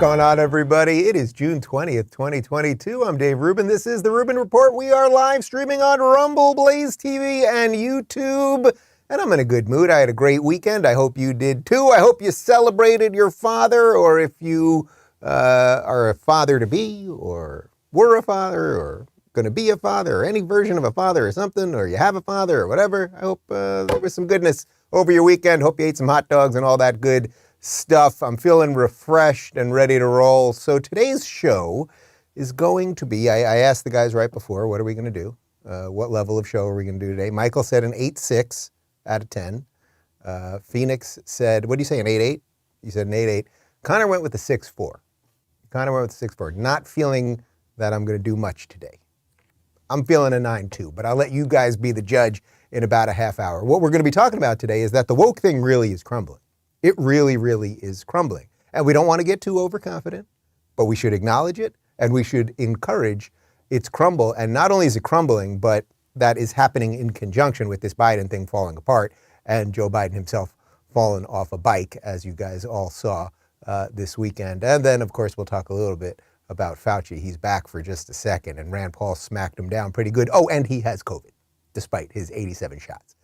going on, everybody? It is June 20th, 2022. I'm Dave Rubin. This is the Rubin Report. We are live streaming on Rumble, Blaze TV, and YouTube. And I'm in a good mood. I had a great weekend. I hope you did too. I hope you celebrated your father, or if you are a father-to-be, or were a father, or going to be a father, or any version of a father or something, or you have a father or whatever. I hope there was some goodness over your weekend. Hope you ate some hot dogs and all that good stuff. I'm feeling refreshed and ready to roll. So today's show is going to be, I asked the guys right before, what are we going to do? What level of show are we going to do today? Michael said an 8.6 out of 10. Phoenix said, what do you say, an 8.8? You said an 8.8. Connor went with the 6.4. Not feeling that I'm going to do much today. I'm feeling a 9.2, but I'll let you guys be the judge in about a half hour. What we're going to be talking about today is that the woke thing really is crumbling. It really, really is crumbling. And we don't want to get too overconfident, but we should acknowledge it and we should encourage its crumble. And not only is it crumbling, but that is happening in conjunction with this Biden thing falling apart and Joe Biden himself falling off a bike, as you guys all saw this weekend. And then, of course, we'll talk a little bit about Fauci. He's back for just a second, and Rand Paul smacked him down pretty good. Oh, and he has COVID, despite his 87 shots.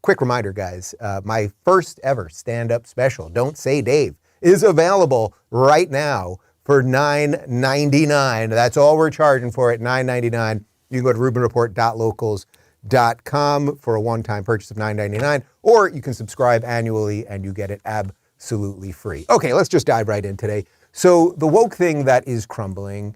Quick reminder, guys, my first ever stand-up special, Don't Say Dave, is available right now for $9.99. That's all we're charging for it, $9.99. You can go to rubinreport.locals.com for a one-time purchase of $9.99, or you can subscribe annually and you get it absolutely free. Okay, let's just dive right in today. So the woke thing that is crumbling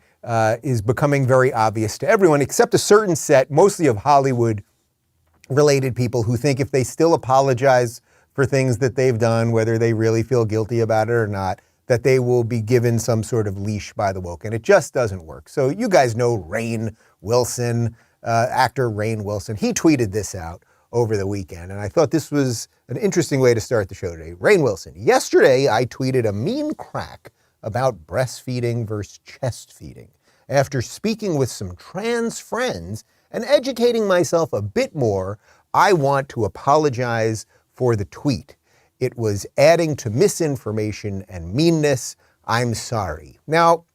is becoming very obvious to everyone, except a certain set, mostly of Hollywood-related people who think if they still apologize for things that they've done, whether they really feel guilty about it or not, that they will be given some sort of leash by the woke. And it just doesn't work. So you guys know Rainn Wilson, actor Rainn Wilson. He tweeted this out over the weekend, and I thought this was an interesting way to start the show today. Rainn Wilson, yesterday I tweeted a mean crack about breastfeeding versus chest feeding after speaking with some trans friends and educating myself a bit more. I want to apologize for the tweet. It was adding to misinformation and meanness. I'm sorry. Now,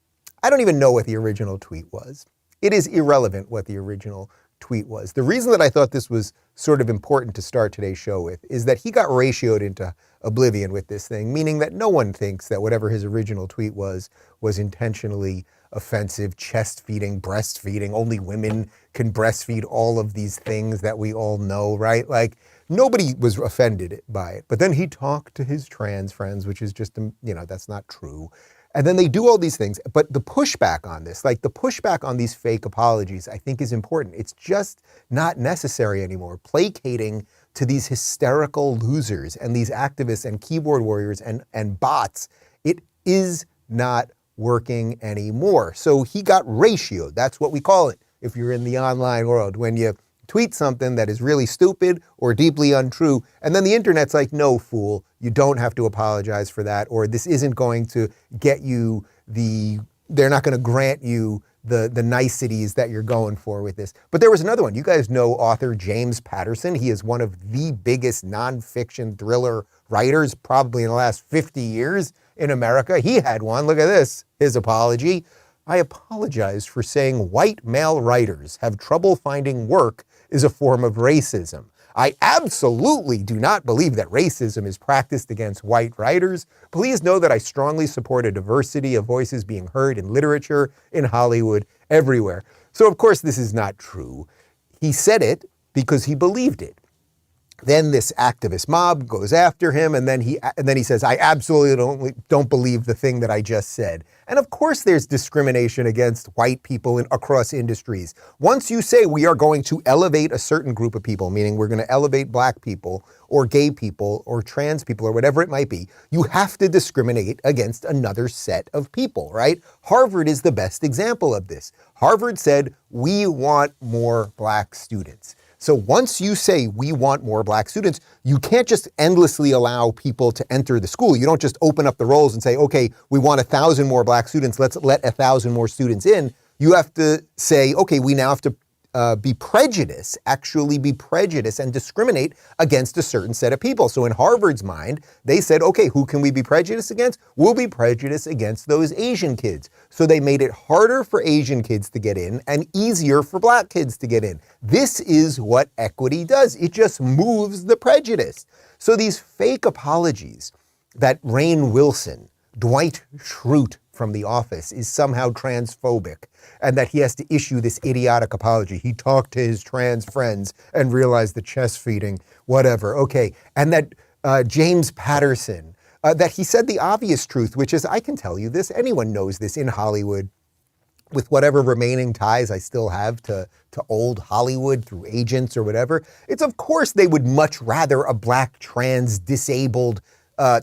I don't even know what the original tweet was. It is irrelevant what the original tweet was. The reason that I thought this was sort of important to start today's show with is that he got ratioed into oblivion with this thing, meaning that no one thinks that whatever his original tweet was intentionally offensive, chest feeding, breastfeeding. Only women can breastfeed, all of these things that we all know, right? Like, nobody was offended by it. But then he talked to his trans friends, which is just, that's not true. And then they do all these things. But the pushback on this, like the pushback on these fake apologies, I think is important. It's just not necessary anymore. Placating to these hysterical losers and these activists and keyboard warriors and bots, it is not working anymore. So he got ratioed. That's what we call it if you're in the online world. When you tweet something that is really stupid or deeply untrue, and then the internet's like, no, fool, you don't have to apologize for that, or this isn't going to get you they're not going to grant you the niceties that you're going for with this. But there was another one. You guys know author James Patterson. He is one of the biggest nonfiction thriller writers probably in the last 50 years in America. He had one. Look at this, his apology. I apologize for saying white male writers have trouble finding work is a form of racism. I absolutely do not believe that racism is practiced against white writers. Please know that I strongly support a diversity of voices being heard in literature, in Hollywood, everywhere. So of course this is not true. He said it because he believed it. Then this activist mob goes after him, and then he says, I absolutely don't believe the thing that I just said. And of course there's discrimination against white people across industries. Once you say we are going to elevate a certain group of people, meaning we're going to elevate black people or gay people or trans people or whatever it might be, you have to discriminate against another set of people, right? Harvard is the best example of this. Harvard said, we want more black students. So once you say we want more black students, you can't just endlessly allow people to enter the school. You don't just open up the rolls and say, okay, we want 1,000 more black students. Let's let 1,000 more students in. You have to say, okay, we now have to be prejudiced and discriminate against a certain set of people. So in Harvard's mind, they said, okay, who can we be prejudiced against? We'll be prejudiced against those Asian kids. So they made it harder for Asian kids to get in and easier for black kids to get in. This is what equity does. It just moves the prejudice. So these fake apologies that Rainn Wilson, Dwight Schrute from The Office, is somehow transphobic and that he has to issue this idiotic apology. He talked to his trans friends and realized the chest feeding, whatever. Okay. And that James Patterson, that he said the obvious truth, which is, I can tell you this, anyone knows this in Hollywood, with whatever remaining ties I still have to old Hollywood through agents or whatever. It's of course they would much rather a black trans disabled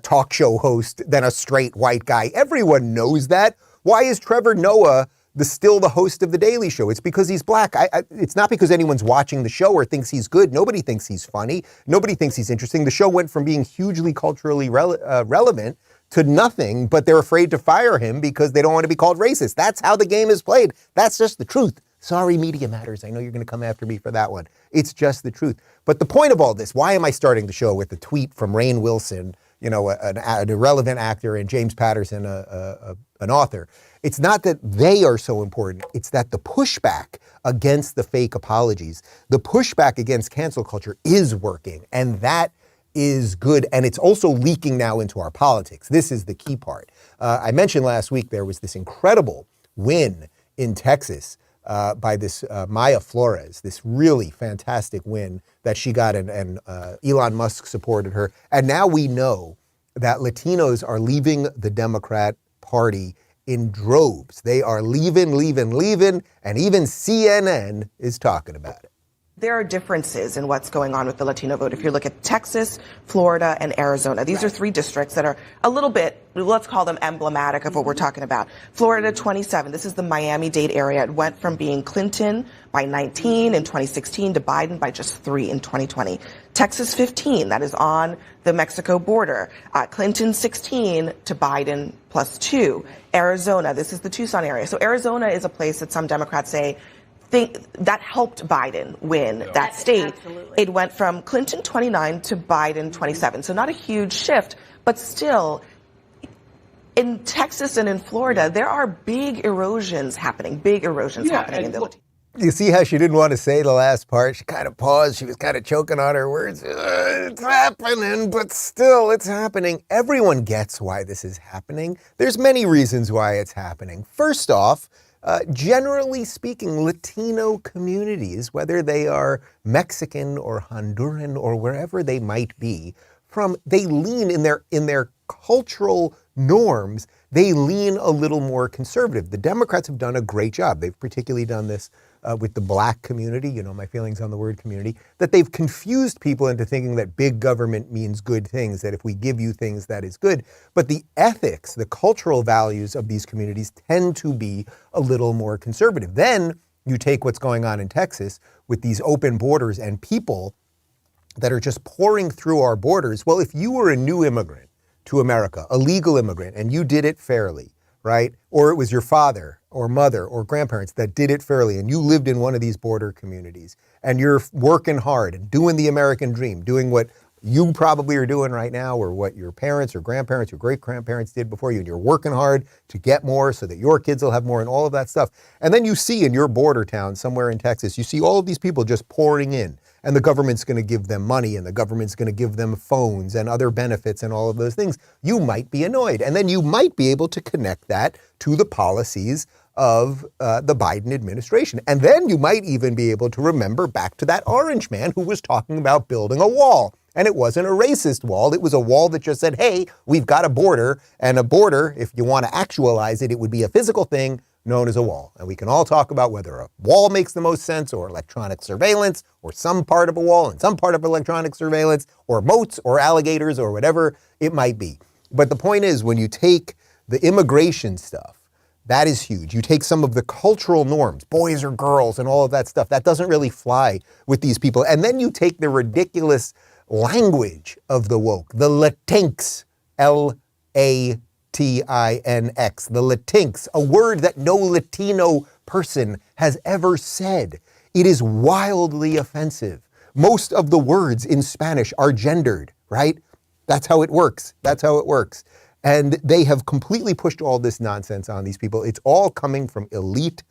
talk show host than a straight white guy. Everyone knows that. Why is Trevor Noah still the host of The Daily Show? It's because he's black. It's not because anyone's watching the show or thinks he's good. Nobody thinks he's funny. Nobody thinks he's interesting. The show went from being hugely culturally relevant to nothing, but they're afraid to fire him because they don't want to be called racist. That's how the game is played. That's just the truth. Sorry, Media Matters. I know you're going to come after me for that one. It's just the truth. But the point of all this, why am I starting the show with a tweet from Rainn Wilson, you know, an irrelevant actor, and James Patterson, an author? It's not that they are so important. It's that the pushback against the fake apologies, the pushback against cancel culture is working. And that is good. And it's also leaking now into our politics. This is the key part. I mentioned last week there was this incredible win in Texas by this Maya Flores, this really fantastic win that she got, and Elon Musk supported her. And now we know that Latinos are leaving the Democrat Party in droves. They are leaving, and even CNN is talking about it. There are differences in what's going on with the Latino vote. If you look at Texas, Florida, and Arizona, these are three districts that are a little bit, let's call them emblematic of what we're talking about. Florida, 27. This is the Miami-Dade area. It went from being Clinton by 19 in 2016 to Biden by just 3 in 2020. Texas, 15. That is on the Mexico border. Clinton, 16 to Biden plus 2. Arizona, this is the Tucson area. So Arizona is a place that some Democrats say that helped Biden win that state. Absolutely. It went from Clinton 29 to Biden 27. So not a huge shift, but still in Texas and in Florida, there are big erosions happening in the Latino. You see how she didn't want to say the last part? She kind of paused. She was kind of choking on her words. It's happening, but still it's happening. Everyone gets why this is happening. There's many reasons why it's happening. First off, generally speaking, Latino communities, whether they are Mexican or Honduran or wherever they might be, they lean in their cultural norms, they lean a little more conservative. The Democrats have done a great job. They've particularly done this with the black community, you know, my feelings on the word community, that they've confused people into thinking that big government means good things, that if we give you things, that is good. But the ethics, the cultural values of these communities tend to be a little more conservative. Then you take what's going on in Texas with these open borders and people that are just pouring through our borders. Well, if you were a new immigrant to America, a legal immigrant, and you did it fairly, right? Or it was your father or mother or grandparents that did it fairly, and you lived in one of these border communities, and you're working hard and doing the American dream, doing what you probably are doing right now, or what your parents or grandparents or great-grandparents did before you, and you're working hard to get more so that your kids will have more and all of that stuff. And then you see in your border town somewhere in Texas, you see all of these people just pouring in, and the government's going to give them money, and the government's going to give them phones and other benefits and all of those things. You might be annoyed. And then you might be able to connect that to the policies of the Biden administration. And then you might even be able to remember back to that orange man who was talking about building a wall. And it wasn't a racist wall. It was a wall that just said, hey, we've got a border, and a border, if you want to actualize it, it would be a physical thing known as a wall. And we can all talk about whether a wall makes the most sense, or electronic surveillance, or some part of a wall and some part of electronic surveillance, or moats or alligators or whatever it might be. But the point is, when you take the immigration stuff, that is huge. You take some of the cultural norms, boys or girls and all of that stuff, that doesn't really fly with these people. And then you take the ridiculous language of the woke, the Latinx, L-A-T-I-N-X, the Latinx, a word that no Latino person has ever said. It is wildly offensive. Most of the words in Spanish are gendered, right? That's how it works. That's how it works. And they have completely pushed all this nonsense on these people. It's all coming from elite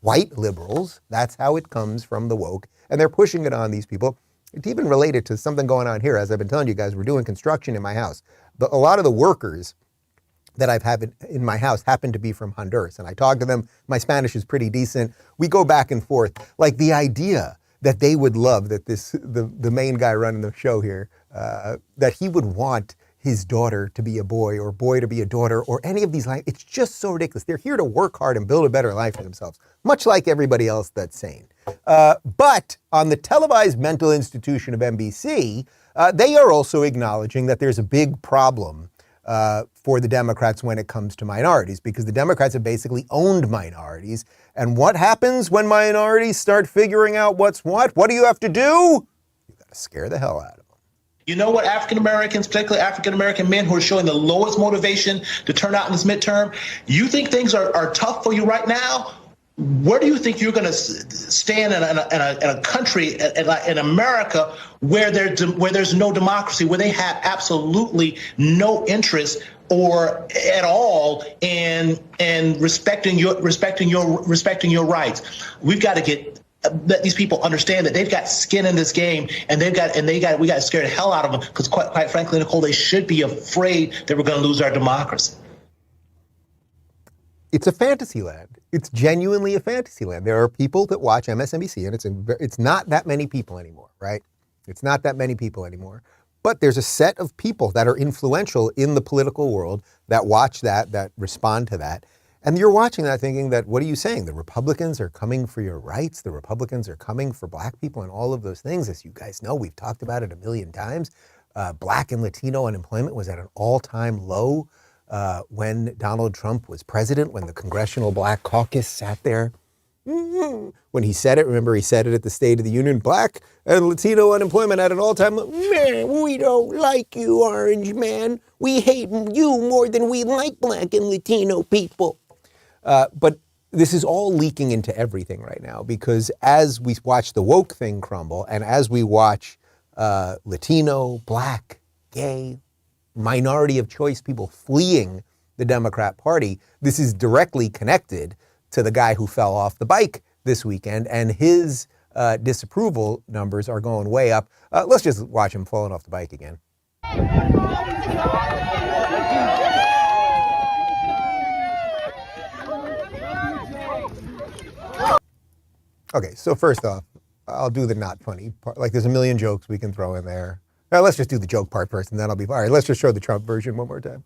white liberals. That's how it comes from the woke. And they're pushing it on these people. It's even related to something going on here. As I've been telling you guys, we're doing construction in my house. A lot of the workers that I've had in my house happen to be from Honduras. And I talk to them. My Spanish is pretty decent. We go back and forth. Like the idea that they would love that the main guy running the show here, that he would want his daughter to be a boy or boy to be a daughter or any of these lines. It's just so ridiculous. They're here to work hard and build a better life for themselves, much like everybody else that's sane. But on the televised mental institution of NBC, they are also acknowledging that there's a big problem for the Democrats when it comes to minorities, because the Democrats have basically owned minorities. And what happens when minorities start figuring out what's what? What do you have to do? You got to scare the hell out of them. You know what, African Americans, particularly African American men who are showing the lowest motivation to turn out in this midterm, you think things are tough for you right now? Where do you think you're going to stand in a country in America where there's no democracy, where they have absolutely no interest or at all in respecting your rights? We've got to let these people understand that they've got skin in this game, and we got to scare the hell out of them, because quite frankly, Nicole, they should be afraid that we're going to lose our democracy. It's a fantasy land. It's genuinely a fantasy land. There are people that watch MSNBC, and it's not that many people anymore, right? It's not that many people anymore. But there's a set of people that are influential in the political world that watch that respond to that. And you're watching that thinking that, what are you saying? The Republicans are coming for your rights. The Republicans are coming for black people and all of those things. As you guys know, we've talked about it a million times. Black and Latino unemployment was at an all-time low when Donald Trump was president, when the Congressional Black Caucus sat there. When he said it, remember he said it at the State of the Union, black and Latino unemployment at an all-time low. Man, we don't like you, orange man. We hate you more than we like black and Latino people. But this is all leaking into everything right now, because as we watch the woke thing crumble, and as we watch Latino, black, gay, minority of choice people fleeing the Democrat Party, this is directly connected to the guy who fell off the bike this weekend, and his disapproval numbers are going way up. Let's just watch him falling off the bike again. Okay, so first off, I'll do the not funny part. Like, there's a million jokes we can throw in there. Now, let's just do the joke part first, and then I'll be, all right, let's just show the Trump version one more time.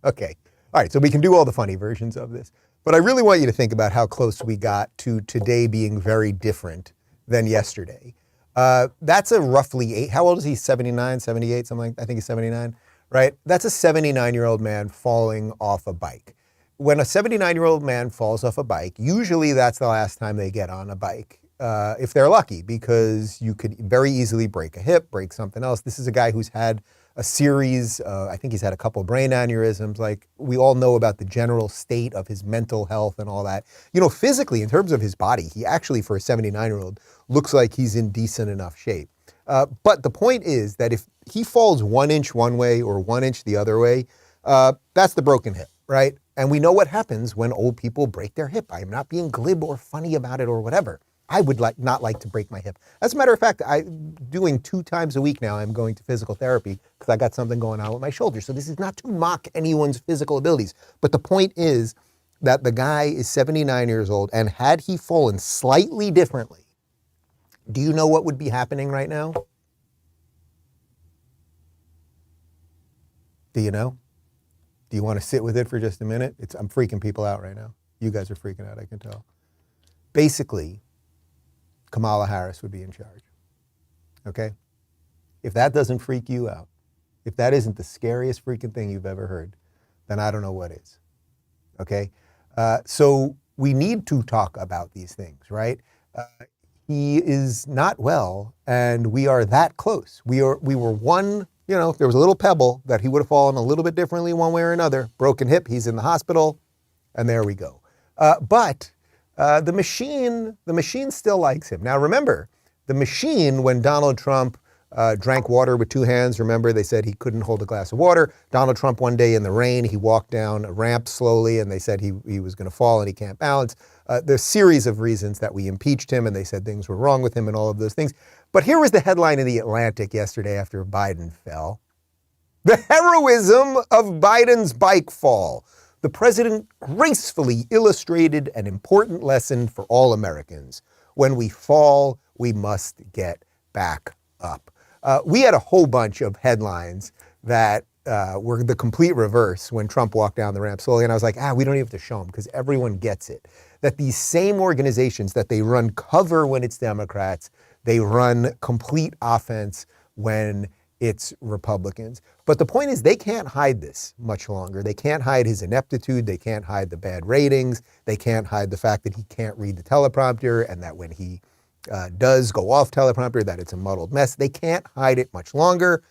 Okay, all right, so we can do all the funny versions of this. But I really want you to think about how close we got to today being very different than yesterday. That's a roughly how old is he? 79, 78, something like that. I think he's 79, right? That's a 79-year-old man falling off a bike. When a 79-year-old man falls off a bike, usually that's the last time they get on a bike, if they're lucky, because you could very easily break a hip, break something else. This is a guy who's had a series, I think he's had a couple brain aneurysms. Like, we all know about the general state of his mental health and all that. You know, physically, in terms of his body, he actually, for a 79-year-old, looks like he's in decent enough shape. But the point is that if he falls 1 inch one way or 1 inch the other way, that's the broken hip, right? And we know what happens when old people break their hip. I'm not being glib or funny about it or whatever. I would not like to break my hip. As a matter of fact, I'm doing 2 times a week now. I'm going to physical therapy because I got something going on with my shoulder. So this is not to mock anyone's physical abilities. But the point is that the guy is 79 years old, and had he fallen slightly differently, do you know what would be happening right now? Do you know? Do you want to sit with it for just a minute? I'm freaking people out right now. You guys are freaking out, I can tell. Basically, Kamala Harris would be in charge, okay? If that doesn't freak you out, if that isn't the scariest freaking thing you've ever heard, then I don't know what is, okay? So we need to talk about these things, right? He is not well, and we are that close. We were one if there was a little pebble that he would have fallen a little bit differently one way or another. Broken hip, he's in the hospital, and there we go. But the machine still likes him. Now remember, the machine, when Donald Trump drank water with two hands, remember they said he couldn't hold a glass of water. Donald Trump one day in the rain, he walked down a ramp slowly and they said he was going to fall and he can't balance. There's a series of reasons that we impeached him and they said things were wrong with him and all of those things. But here was the headline in The Atlantic yesterday after Biden fell. The heroism of Biden's bike fall. The president gracefully illustrated an important lesson for all Americans. When we fall, we must get back up. We had a whole bunch of headlines that were the complete reverse when Trump walked down the ramp slowly. And I was like, we don't even have to show them because everyone gets it. That these same organizations that they run cover when it's Democrats, they run complete offense when it's Republicans. But the point is they can't hide this much longer. They can't hide his ineptitude. They can't hide the bad ratings. They can't hide the fact that he can't read the teleprompter and that when he does go off teleprompter, that it's a muddled mess. They can't hide it much longer.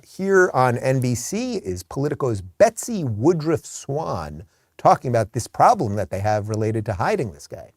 Here on NBC is Politico's Betsy Woodruff Swan talking about this problem that they have related to hiding this guy.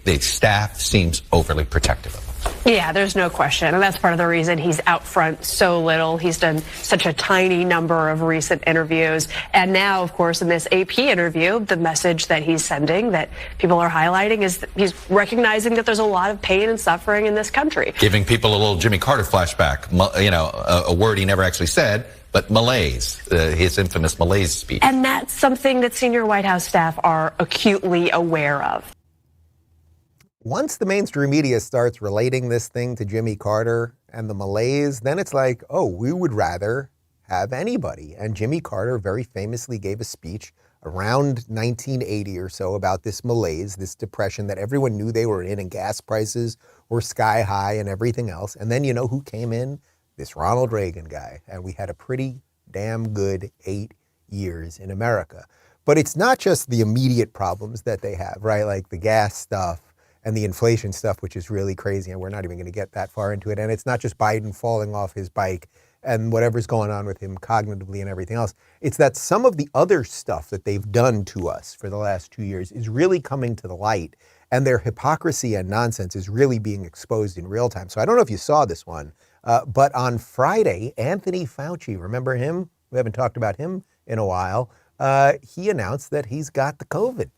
The staff seems overly protective of him. Yeah, there's no question. And that's part of the reason he's out front so little. He's done such a tiny number of recent interviews. And now, of course, in this AP interview, the message that he's sending that people are highlighting is that he's recognizing that there's a lot of pain and suffering in this country. Giving people a little Jimmy Carter flashback, a word he never actually said, but malaise, his infamous malaise speech. And that's something that senior White House staff are acutely aware of. Once the mainstream media starts relating this thing to Jimmy Carter and the malaise, then it's like, we would rather have anybody. And Jimmy Carter very famously gave a speech around 1980 or so about this malaise, this depression that everyone knew they were in, and gas prices were sky high and everything else. And then you know who came in? This Ronald Reagan guy. And we had a pretty damn good 8 years in America. But it's not just the immediate problems that they have, right? Like the gas stuff and the inflation stuff, which is really crazy, and we're not even going to get that far into it. And it's not just Biden falling off his bike and whatever's going on with him cognitively and everything else. It's that some of the other stuff that they've done to us for the last 2 years is really coming to the light, and their hypocrisy and nonsense is really being exposed in real time. So I don't know if you saw this one, but on Friday, Anthony Fauci, remember him? We haven't talked about him in a while. He announced that he's got the COVID.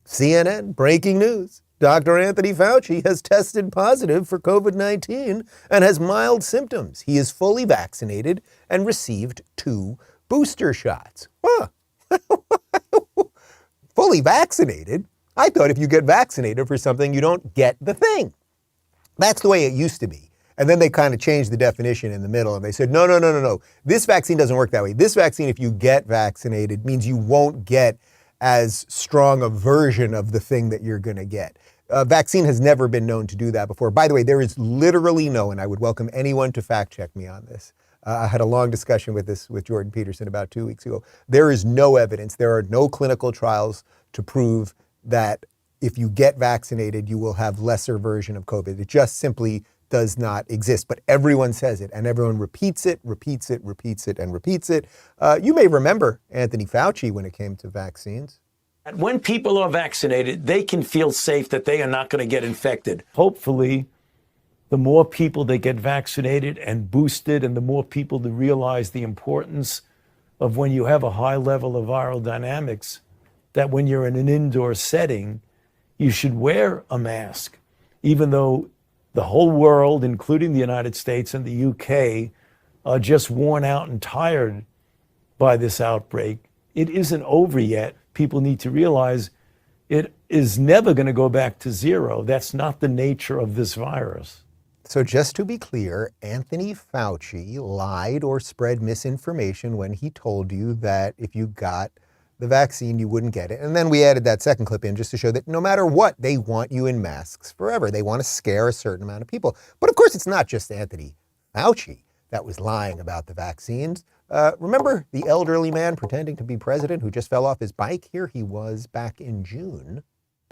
CNN, breaking news. Dr. Anthony Fauci has tested positive for COVID-19 and has mild symptoms. He is fully vaccinated and received 2 booster shots. Huh. Fully vaccinated? I thought if you get vaccinated for something, you don't get the thing. That's the way it used to be. And then they kind of changed the definition in the middle and they said, no. This vaccine doesn't work that way. This vaccine, if you get vaccinated, means you won't get as strong a version of the thing that you're going to get. Vaccine has never been known to do that before. By the way, there is literally no, and I would welcome anyone to fact check me on this. I had a long discussion with Jordan Peterson about 2 weeks ago. There is no evidence. There are no clinical trials to prove that if you get vaccinated, you will have lesser version of COVID. It just simply does not exist, but everyone says it and everyone repeats it. You may remember Anthony Fauci when it came to vaccines. When people are vaccinated, they can feel safe that they are not going to get infected. Hopefully, the more people that get vaccinated and boosted and the more people that realize the importance of when you have a high level of viral dynamics, that when you're in an indoor setting, you should wear a mask, even though the whole world, including the United States and the UK, are just worn out and tired by this outbreak. It isn't over yet. People need to realize it is never going to go back to zero. That's not the nature of this virus. So just to be clear, Anthony Fauci lied or spread misinformation when he told you that if you got the vaccine, you wouldn't get it. And then we added that second clip in just to show that no matter what, they want you in masks forever. They want to scare a certain amount of people. But of course, it's not just Anthony Fauci that was lying about the vaccines. Remember the elderly man pretending to be president who just fell off his bike? Here he was back in June.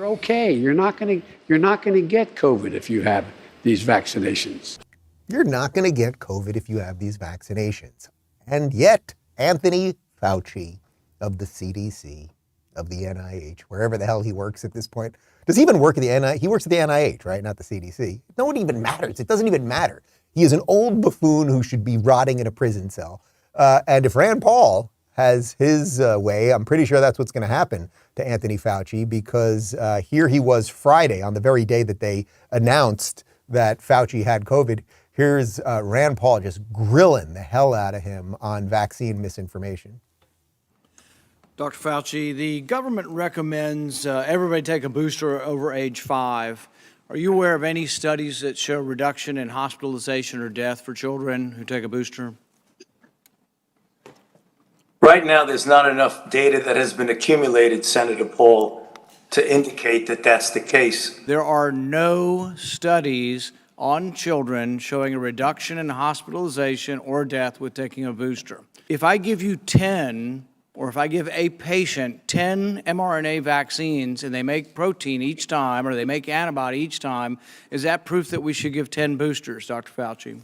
Okay, you're not going to get COVID if you have these vaccinations. You're not going to get COVID if you have these vaccinations. And yet, Anthony Fauci of the CDC, of the NIH, wherever the hell he works at this point. Does he even work at the NIH? He works at the NIH, right? Not the CDC. No one even matters. It doesn't even matter. He is an old buffoon who should be rotting in a prison cell. And if Rand Paul has his way, I'm pretty sure that's what's going to happen to Anthony Fauci, because here he was Friday, on the very day that they announced that Fauci had COVID. Here's Rand Paul just grilling the hell out of him on vaccine misinformation. Dr. Fauci, the government recommends everybody take a booster over age 5. Are you aware of any studies that show reduction in hospitalization or death for children who take a booster? Right now, there's not enough data that has been accumulated, Senator Paul, to indicate that that's the case. There are no studies on children showing a reduction in hospitalization or death with taking a booster. If I give you 10, or if I give a patient 10 mRNA vaccines and they make protein each time, or they make antibody each time, is that proof that we should give 10 boosters, Dr. Fauci?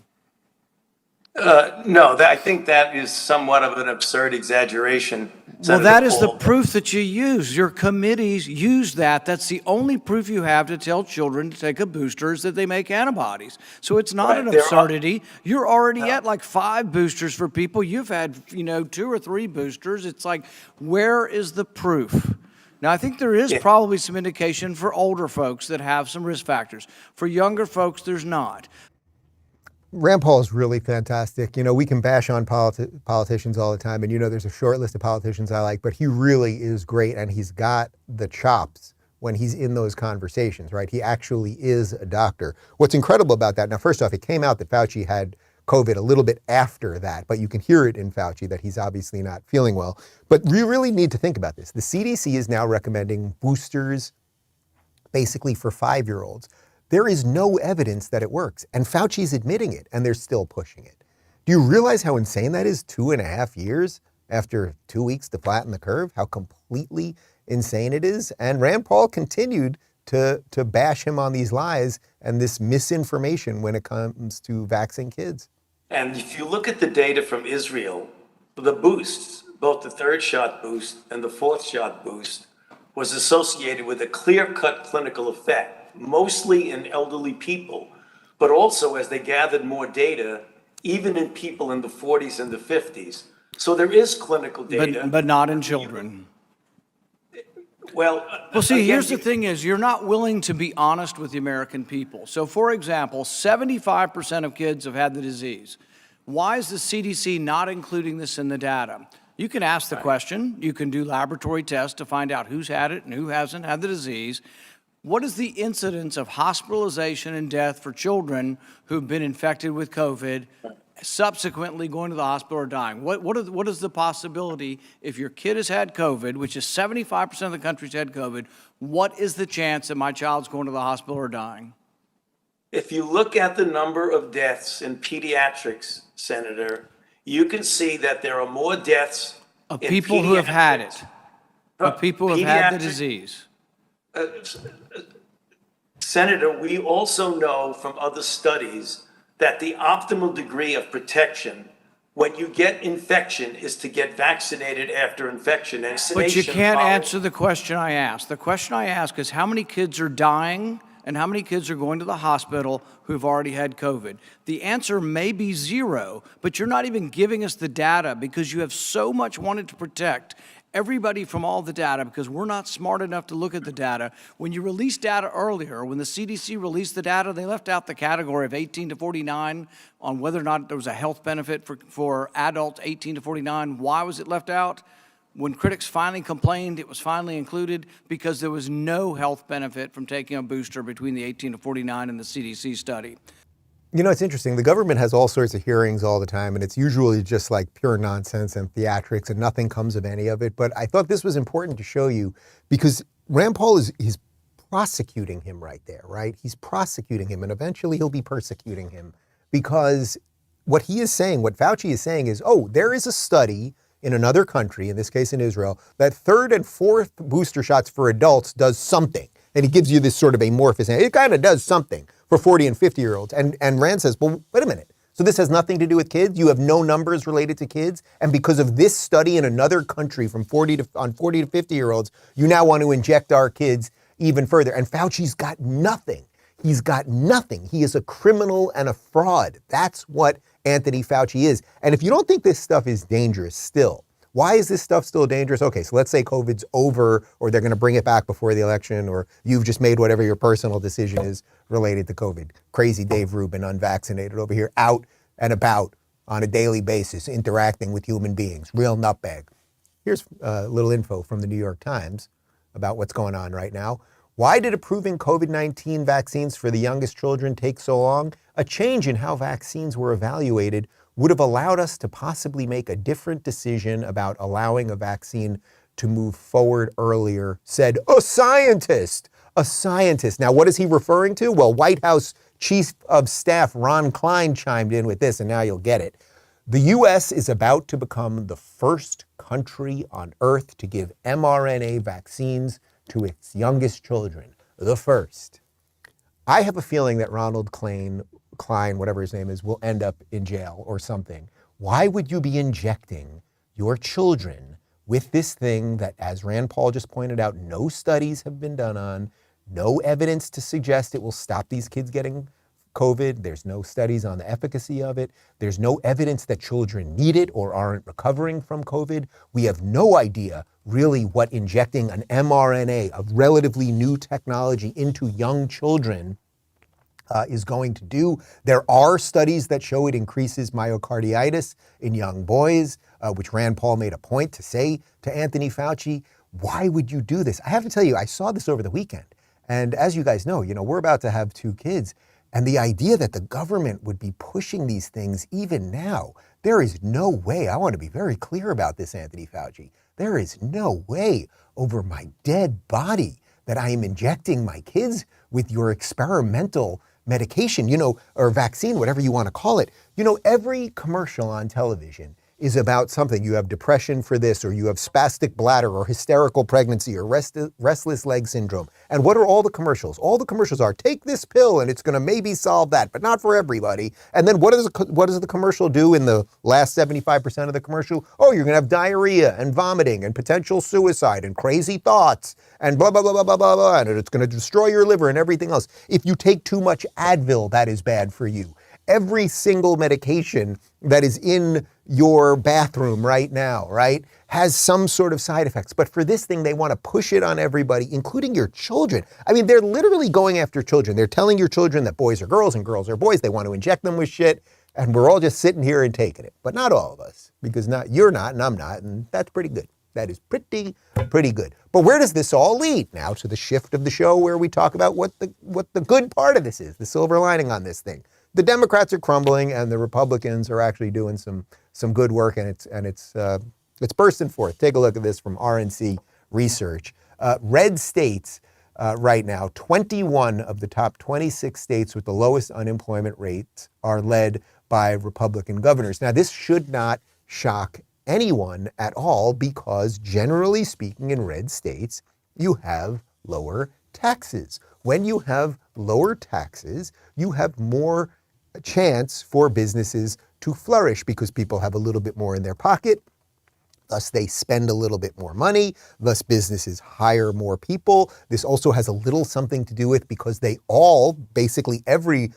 No, I think that is somewhat of an absurd exaggeration. Well, that is the proof that you use. Your committees use that. That's the only proof you have to tell children to take a booster is that they make antibodies. So it's not an absurdity. You're already at like 5 boosters for people. You've had, 2 or 3 boosters. It's like, where is the proof? Now, I think there is probably some indication for older folks that have some risk factors. For younger folks, there's not. Rand Paul is really fantastic. We can bash on politicians all the time, and there's a short list of politicians I like, but he really is great, and he's got the chops when he's in those conversations, right? He actually is a doctor. What's incredible about that, now, first off, it came out that Fauci had COVID a little bit after that, but you can hear it in Fauci that he's obviously not feeling well. But we really need to think about this. The CDC is now recommending boosters basically for 5-year-olds. There is no evidence that it works, and Fauci's admitting it, and they're still pushing it. Do you realize how insane that is? 2.5 years after 2 weeks to flatten the curve, how completely insane it is. And Rand Paul continued to bash him on these lies and this misinformation when it comes to vaccinating kids. And if you look at the data from Israel, the boosts, both the 3rd shot boost and the 4th shot boost, was associated with a clear-cut clinical effect, mostly in elderly people, but also as they gathered more data, even in people in the 40s and the 50s. So there is clinical data. But not in children. Well, see, again, here's the thing is, you're not willing to be honest with the American people. So, for example, 75% of kids have had the disease. Why is the CDC not including this in the data? You can ask the question. You can do laboratory tests to find out who's had it and who hasn't had the disease. What is the incidence of hospitalization and death for children who've been infected with COVID, subsequently going to the hospital or dying? What is the possibility if your kid has had COVID, which is 75% of the country's had COVID, what is the chance that my child's going to the hospital or dying? If you look at the number of deaths in pediatrics, Senator, you can see that there are more deaths of people who have had it, of people who have had the disease. Senator, we also know from other studies that the optimal degree of protection when you get infection is to get vaccinated after infection. And but you can't answer the question I asked. The question I ask is how many kids are dying and how many kids are going to the hospital who've already had COVID? The answer may be 0, but you're not even giving us the data because you have so much wanted to protect everybody from all the data because we're not smart enough to look at the data. When you released data earlier, when the CDC released the data, they left out the category of 18 to 49 on whether or not there was a health benefit for adults 18 to 49. Why was it left out? When critics finally complained, it was finally included because there was no health benefit from taking a booster between the 18 to 49 and the CDC study. It's interesting. The government has all sorts of hearings all the time, and it's usually just like pure nonsense and theatrics, and nothing comes of any of it. But I thought this was important to show you because Rand Paul he's prosecuting him right there, right? He's prosecuting him, and eventually he'll be persecuting him because what he is saying, what Fauci is saying is, there is a study in another country, in this case in Israel, that 3rd and 4th booster shots for adults does something. And he gives you this sort of amorphous, it kind of does something for 40 and 50-year-olds. And Rand says, well, wait a minute. So this has nothing to do with kids? You have no numbers related to kids? And because of this study in another country from 40 to 50-year-olds, you now want to inject our kids even further. And Fauci's got nothing. He's got nothing. He is a criminal and a fraud. That's what Anthony Fauci is. And if you don't think this stuff is dangerous still, why is this stuff still dangerous? Okay, so let's say COVID's over, or they're going to bring it back before the election, or you've just made whatever your personal decision is related to COVID. Crazy Dave Rubin, unvaccinated over here, out and about on a daily basis, interacting with human beings. Real nutbag. Here's a little info from the New York Times about what's going on right now. Why did approving COVID-19 vaccines for the youngest children take so long? A change in how vaccines were evaluated would have allowed us to possibly make a different decision about allowing a vaccine to move forward earlier, said a scientist. A scientist. Now, what is he referring to? Well, White House Chief of Staff Ron Klein chimed in with this, and now you'll get it. The U.S. is about to become the first country on earth to give mRNA vaccines to its youngest children. The first. I have a feeling that Ronald Klein, whatever his name is, will end up in jail or something. Why would you be injecting your children with this thing that, as Rand Paul just pointed out, no studies have been done on, no evidence to suggest it will stop these kids getting COVID. There's no studies on the efficacy of it. There's no evidence that children need it or aren't recovering from COVID. We have no idea really what injecting an mRNA, a relatively new technology, into young children is going to do. There are studies that show it increases myocarditis in young boys, which Rand Paul made a point to say to Anthony Fauci. Why would you do this? I have to tell you, I saw this over the weekend. And as you guys know, we're about to have 2 kids. And the idea that the government would be pushing these things even now, there is no way. I want to be very clear about this, Anthony Fauci. There is no way over my dead body that I am injecting my kids with your experimental medication, or vaccine, whatever you want to call it. Every commercial on television is about something. You have depression for this, or you have spastic bladder, or hysterical pregnancy, or restless leg syndrome. And what are all the commercials? All the commercials are, take this pill and it's going to maybe solve that, but not for everybody. And then what does the commercial do in the last 75% of the commercial? Oh, you're going to have diarrhea and vomiting and potential suicide and crazy thoughts and blah, blah, blah, blah, blah, blah, blah. And it's going to destroy your liver and everything else. If you take too much Advil, that is bad for you. Every single medication that is in your bathroom right now, right, has some sort of side effects. But for this thing, they want to push it on everybody, including your children. I mean, they're literally going after children. They're telling your children that boys are girls and girls are boys. They want to inject them with shit. And we're all just sitting here and taking it. But not all of us, because you're not and I'm not. And that's pretty good. That is pretty good. But where does this all lead? Now to the shift of the show where we talk about what the good part of this is, the silver lining on this thing. The Democrats are crumbling and the Republicans are actually doing some good work, and it's bursting forth. Take a look at this from RNC Research. Red states right now, 21 of the top 26 states with the lowest unemployment rates are led by Republican governors. Now, this should not shock anyone at all, because generally speaking, in red states, you have lower taxes. When you have lower taxes, you have more chance for businesses to flourish, because people have a little bit more in their pocket. Thus, they spend a little bit more money. Thus, businesses hire more people. This also has a little something to do with, because they all, basically every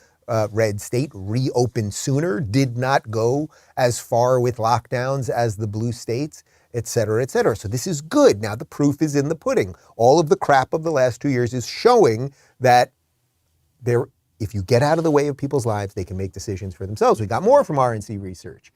red state, reopened sooner, did not go as far with lockdowns as the blue states, et cetera, et cetera. So this is good. Now, the proof is in the pudding. All of the crap of the last 2 years is showing that if you get out of the way of people's lives, they can make decisions for themselves. We got more from RNC Research.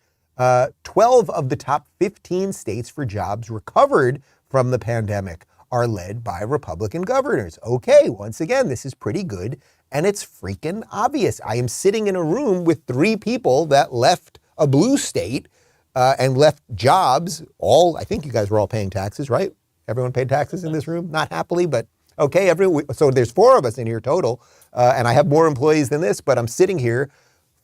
12 of the top 15 states for jobs recovered from the pandemic are led by Republican governors. Okay, once again, this is pretty good, and it's freaking obvious. I am sitting in a room with 3 people that left a blue state and left jobs. I think you guys were all paying taxes, right? Everyone paid taxes in this room? Not happily, but okay. So there's 4 of us in here total, and I have more employees than this, but I'm sitting here,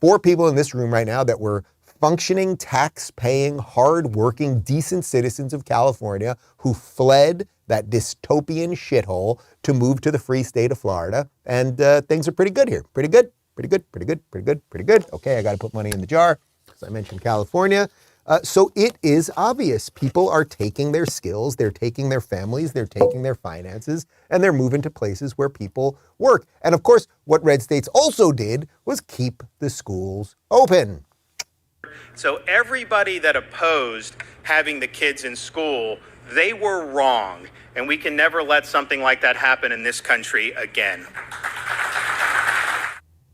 4 people in this room right now that were functioning, tax-paying, hard-working, decent citizens of California who fled that dystopian shithole, to move to the free state of Florida. And things are pretty good here. Pretty good, pretty good, pretty good, pretty good, pretty good. Okay, I got to put money in the jar, because I mentioned California. So it is obvious people are taking their skills, they're taking their families, they're taking their finances, and they're moving to places where people work. And of course, what red states also did was keep the schools open. So everybody that opposed having the kids in school, they were wrong. And we can never let something like that happen in this country again.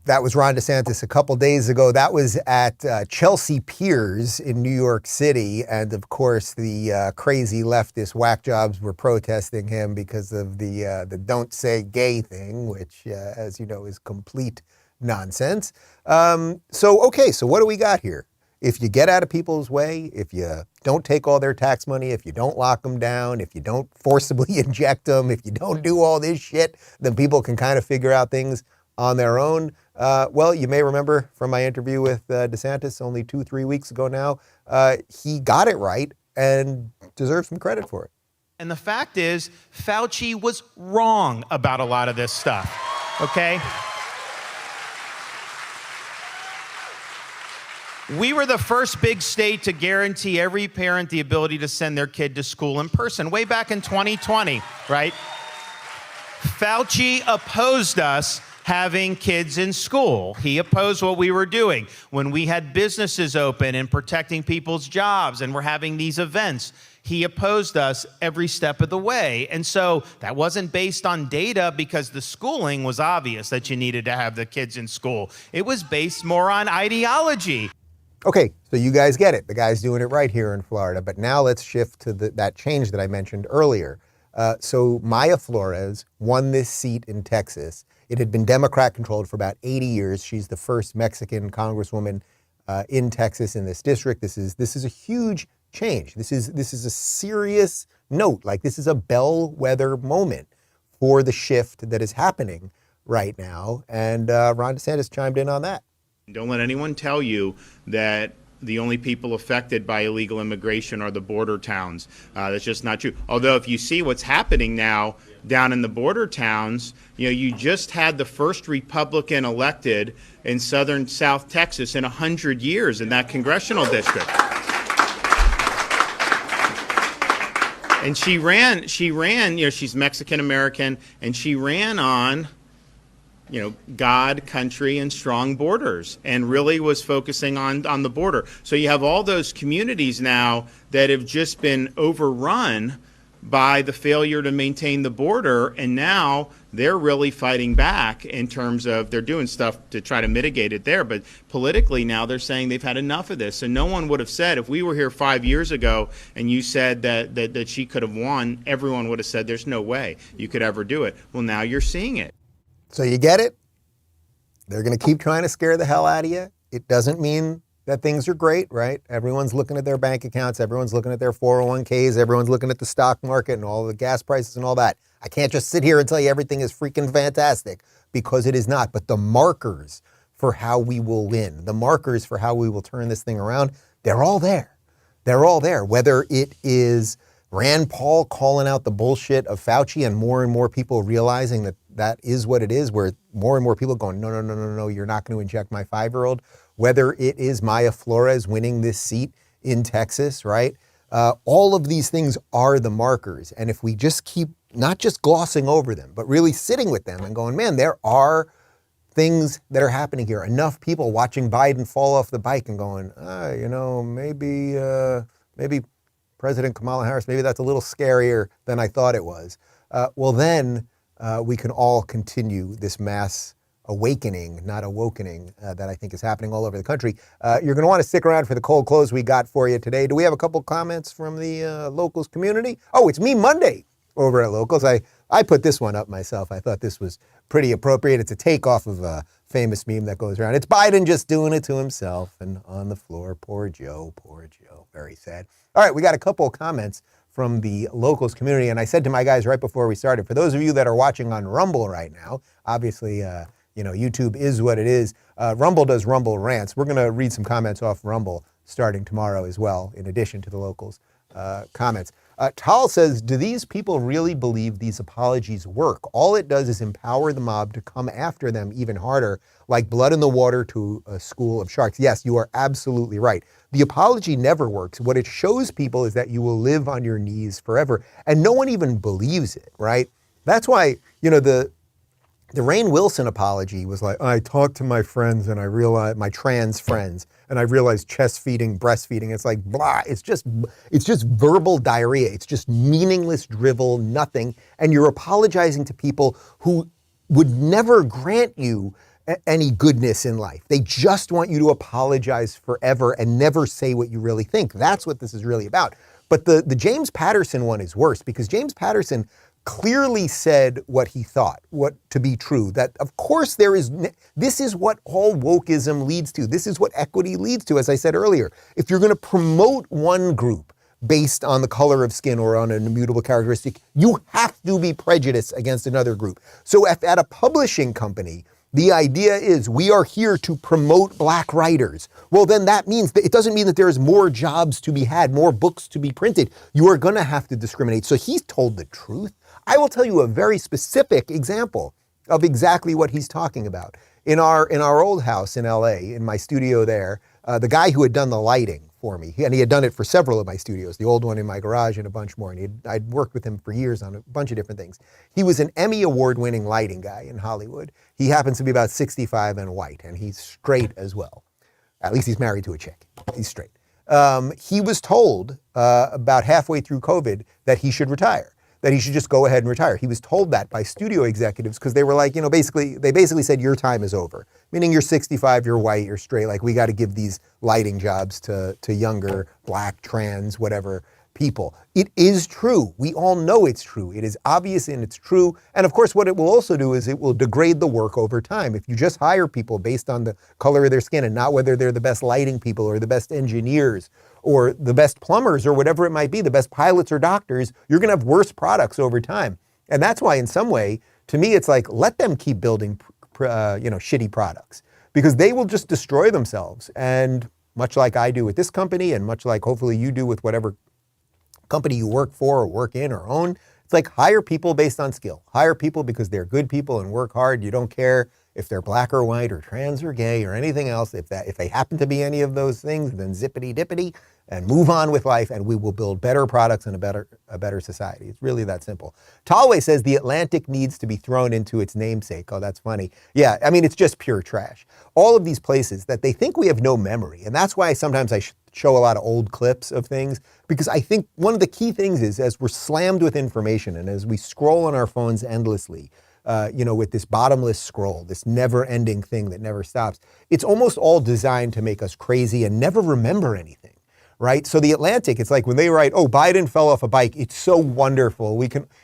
That was Ron DeSantis a couple days ago. That was at Chelsea Piers in New York City. And of course, the crazy leftist whack jobs were protesting him because of the don't say gay thing, which, as you know, is complete nonsense. So what do we got here? If you get out of people's way, if you don't take all their tax money, if you don't lock them down, if you don't forcibly inject them, if you don't do all this shit, then people can kind of figure out things on their own. Well, you may remember from my interview with DeSantis only 2-3 weeks ago now, he got it right and deserves some credit for it. And the fact is, Fauci was wrong about a lot of this stuff, okay? We were the first big state to guarantee every parent the ability to send their kid to school in person, way back in 2020, right? Fauci opposed us having kids in school. He opposed what we were doing when we had businesses open and protecting people's jobs and we're having these events. He opposed us every step of the way. And so that wasn't based on data because the schooling was obvious that you needed to have the kids in school. It was based more on ideology. Okay, so you guys get it. The guy's doing it right here in Florida. But now let's shift to that change that I mentioned earlier. So Maya Flores won this seat in Texas. It had been Democrat-controlled for about 80 years. She's the first Mexican congresswoman in Texas in this district. This is a huge change. This is a serious note. Like, this is a bellwether moment for the shift that is happening right now. And Ron DeSantis chimed in on that. Don't let anyone tell you that the only people affected by illegal immigration are the border towns. That's just not true. Although if you see what's happening now down in the border towns, you just had the first Republican elected in southern South Texas in 100 years in that congressional district. And she ran, she's Mexican American, and she ran on God, country, and strong borders, and really was focusing on the border. So you have all those communities now that have just been overrun by the failure to maintain the border, and now they're really fighting back in terms of they're doing stuff to try to mitigate it there. But politically now they're saying they've had enough of this. And no one would have said, if we were here 5 years ago and you said that she could have won, everyone would have said there's no way you could ever do it. Well, now you're seeing it. So you get it? They're going to keep trying to scare the hell out of you. It doesn't mean that things are great, right? Everyone's looking at their bank accounts. Everyone's looking at their 401ks. Everyone's looking at the stock market and all the gas prices and all that. I can't just sit here and tell you everything is freaking fantastic, because it is not. But the markers for how we will win, the markers for how we will turn this thing around, they're all there. They're all there. Whether it is Rand Paul calling out the bullshit of Fauci and more people realizing that that is what it is, where more and more people going, no, you're not going to inject my 5-year-old. Whether it is Maya Flores winning this seat in Texas, right? All of these things are the markers. And if we just keep not just glossing over them, but really sitting with them and going, man, there are things that are happening here. Enough people watching Biden fall off the bike and going, maybe President Kamala Harris, maybe that's a little scarier than I thought it was. Well, then we can all continue this mass awakening, not awokening, that I think is happening all over the country. You're going to want to stick around for the cold close we got for you today. Do we have a couple comments from the Locals community? Oh, it's Me Monday over at Locals. I put this one up myself. I thought this was pretty appropriate. It's a takeoff of a famous meme that goes around. It's Biden just doing it to himself and on the floor. Poor Joe, poor Joe. Very sad. All right, we got a couple of comments from the Locals community. And I said to my guys right before we started, for those of you that are watching on Rumble right now, obviously, YouTube is what it is. Rumble does Rumble Rants. We're going to read some comments off Rumble starting tomorrow as well, in addition to the Locals comments. Tal says, do these people really believe these apologies work? All it does is empower the mob to come after them even harder, like blood in the water to a school of sharks. Yes, you are absolutely right. The apology never works. What it shows people is that you will live on your knees forever. And no one even believes it, right? That's why, the Rainn Wilson apology was like, I talked to my friends and I realized, my trans friends, and I realized chest feeding, breastfeeding, it's like, blah, it's just verbal diarrhea. It's just meaningless drivel, nothing. And you're apologizing to people who would never grant you any goodness in life. They just want you to apologize forever and never say what you really think. That's what this is really about. But the James Patterson one is worse, because James Patterson clearly said what he thought, what to be true, that of course this is what all wokeism leads to. This is what equity leads to, as I said earlier. If you're going to promote one group based on the color of skin or on an immutable characteristic, you have to be prejudiced against another group. So if at a publishing company, the idea is we are here to promote black writers, well, then that means that it doesn't mean that there's more jobs to be had, more books to be printed. You are going to have to discriminate. So he's told the truth. I will tell you a very specific example of exactly what he's talking about. In our old house in LA, in my studio there, the guy who had done the lighting for me, and he had done it for several of my studios, the old one in my garage and a bunch more, and I'd worked with him for years on a bunch of different things. He was an Emmy Award-winning lighting guy in Hollywood. He happens to be about 65 and white, and he's straight as well. At least he's married to a chick. He's straight. He was told about halfway through COVID that he should retire, that he should just go ahead and retire. He was told that by studio executives because they were like, they basically said, your time is over. Meaning you're 65, you're white, you're straight. Like, we got to give these lighting jobs to younger, black, trans, whatever people. It is true. We all know it's true. It is obvious and it's true. And of course, what it will also do is it will degrade the work over time. If you just hire people based on the color of their skin and not whether they're the best lighting people or the best engineers or the best plumbers or whatever it might be, the best pilots or doctors, you're going to have worse products over time. And that's why in some way, to me, it's like, let them keep building, shitty products, because they will just destroy themselves. And much like I do with this company, and much like hopefully you do with whatever company you work for or work in or own, it's like, hire people based on skill. Hire people because they're good people and work hard. You don't care if they're black or white or trans or gay or anything else. If they happen to be any of those things, then zippity dippity and move on with life, and we will build better products and a better society. It's really that simple. Talway says the Atlantic needs to be thrown into its namesake. Oh, that's funny. Yeah, I mean, it's just pure trash. All of these places that they think we have no memory, and that's why sometimes I show a lot of old clips of things, because I think one of the key things is, as we're slammed with information and as we scroll on our phones endlessly, with this bottomless scroll, this never-ending thing that never stops, it's almost all designed to make us crazy and never remember anything, right? So the Atlantic, it's like when they write, oh, Biden fell off a bike, it's so wonderful.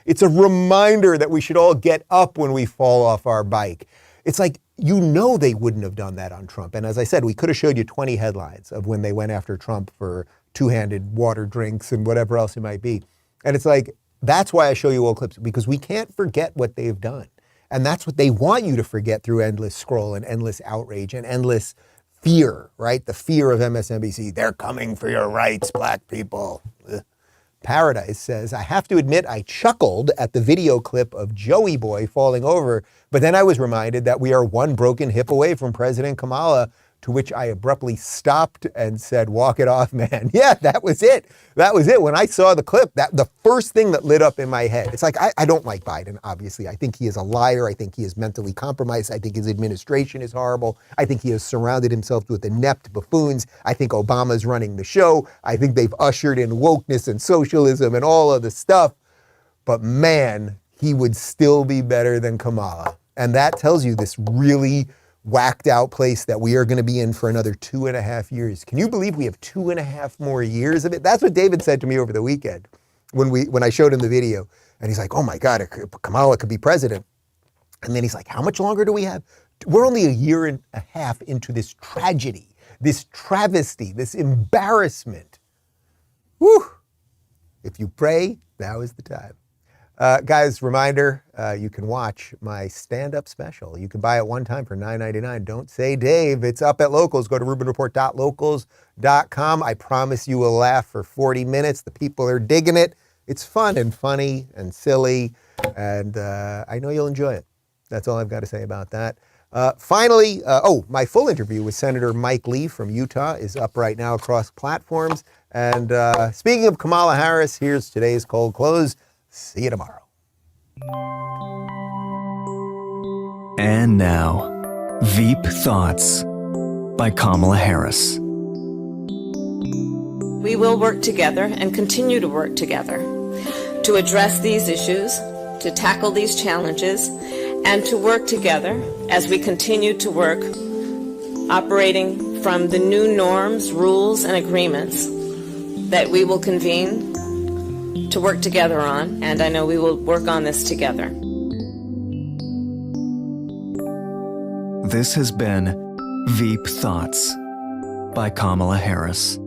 It's a reminder that we should all get up when we fall off our bike. It's like, they wouldn't have done that on Trump. And as I said, we could have showed you 20 headlines of when they went after Trump for two-handed water drinks and whatever else it might be. And it's like, that's why I show you old clips, because we can't forget what they've done. And that's what they want you to forget through endless scroll and endless outrage and endless fear, right? The fear of MSNBC. They're coming for your rights, black people. Ugh. Paradise says, I have to admit I chuckled at the video clip of Joey Boy falling over, but then I was reminded that we are one broken hip away from President Kamala, to which I abruptly stopped and said, walk it off, man. Yeah, that was it. That was it. When I saw the clip, the first thing that lit up in my head, it's like, I don't like Biden, obviously. I think he is a liar. I think he is mentally compromised. I think his administration is horrible. I think he has surrounded himself with inept buffoons. I think Obama's running the show. I think they've ushered in wokeness and socialism and all of the stuff. But man, he would still be better than Kamala. And that tells you this really whacked out place that we are going to be in for another 2.5 years. Can you believe we have 2.5 more years of it? That's what David said to me over the weekend when I showed him the video. And he's like, oh my God, Kamala could be president. And then he's like, how much longer do we have? We're only 1.5 years into this tragedy, this travesty, this embarrassment. Whew. If you pray, now is the time. Guys, reminder, you can watch my stand-up special. You can buy it one time for $9.99. Don't say Dave. It's up at Locals. Go to rubinreport.locals.com. I promise you will laugh for 40 minutes. The people are digging it. It's fun and funny and silly, and I know you'll enjoy it. That's all I've got to say about that. Finally, my full interview with Senator Mike Lee from Utah is up right now across platforms. And speaking of Kamala Harris, here's today's Cold Close. See you tomorrow. And now, Veep Thoughts by Kamala Harris. We will work together and continue to work together to address these issues, to tackle these challenges, and to work together as we continue to work operating from the new norms, rules, and agreements that we will convene to work together on, and I know we will work on this together. This has been Veep Thoughts by Kamala Harris.